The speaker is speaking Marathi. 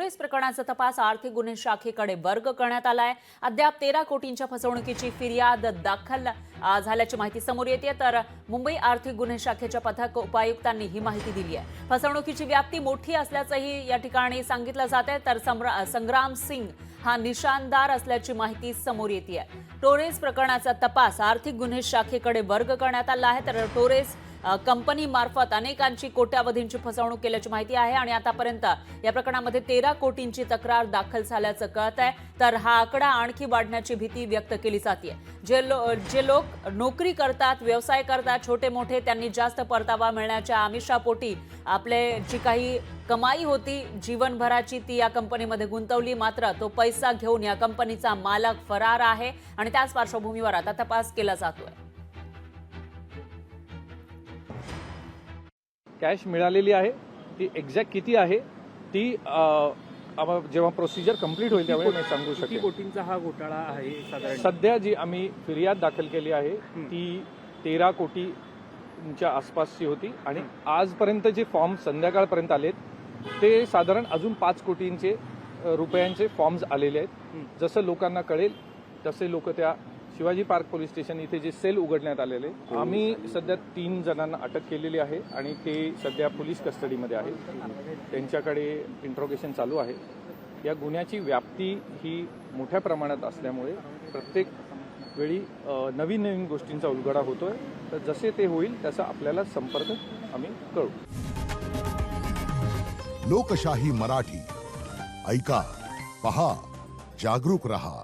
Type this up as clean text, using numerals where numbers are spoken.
टोरेस प्रकरणाचा तपास आर्थिक गुन्हे शाखेकडे वर्ग करण्यात आलाय। अद्याप 13 कोटींच्या फसवणुकीची फिर्याद दाखल झाल्याची माहिती समोर येते। तर मुंबई आर्थिक गुन्हे शाखेच्या पथक उपायुक्तांनी ही माहिती दिली आहे। फसवणुकीची व्याप्ती मोठी असल्याचंही या ठिकाणी सांगितलं जात आहे। तर संग्राम सिंग हा निशानदार असल्याची माहिती समोर येते आहे। टोरेस प्रकरणाचा तपास आर्थिक गुन्हे शाखेकडे वर्ग करण्यात आला आहे। तर टोरेस कंपनी मार्फत अनेकांची कोट्यावधींची फसवणूक केल्याची माहिती आहे आणि आतापर्यंत या प्रकरणामध्ये 13 कोटींची तक्रार दाखल झाल्याचं कळत आहे। तर हा आकडा आणखी वाढण्याची भीती व्यक्त केली जाते। जे लोक नोकरी करतात, व्यवसाय करतात, छोटे मोठे, त्यांनी जास्त परतावा मिळण्याच्या आमिषापोटी आपले जी काही कमाई होती जीवनभराची ती या कंपनीमध्ये गुंतवली। मात्र तो पैसा घेऊन या कंपनीचा मालक फरार आहे आणि त्याच पार्श्वभूमीवर आता तपास केला जातोय। कॅश मिळालेली आहे, ती एक्झॅक्ट किती आहे ती जेव्हा प्रोसिजर कंप्लीट होईल त्यावेळी मी सांगू शकेन। किती कोटींचा हा घोटाळा आहे साधारण? सध्या जी आम्ही फिर्याद दाखल केली आहे ती 13 कोटींच्या आसपासची होती आणि आजपर्यंत जे फॉर्म संध्याकाळपर्यंत आलेत ते साधारण अजून 5 कोटींचे रुपयांचे फॉर्म्स आलेले आहेत। जसं लोकांना कळेल तसे लोक त्या शिवाजी पार्क पोलीस स्टेशन इथे जे सेल उघडण्यात आलेले, आम्ही सध्या 3 जणांना अटक केलेली आहे आणि ते सध्या पोलीस कस्टडीमध्ये आहेत। त्यांच्याकडे इंट्रोगेशन चालू आहे। या गुन्ह्याची व्याप्ती ही मोठ्या प्रमाणात असल्यामुळे प्रत्येक वेळी नवीन नवीन गोष्टींचा उलगडा होतोय। तर जसे ते होईल त्याचा आपल्याला संपर्क आम्ही करू। लोकशाही मराठी ऐका, पहा, जागरूक रहा।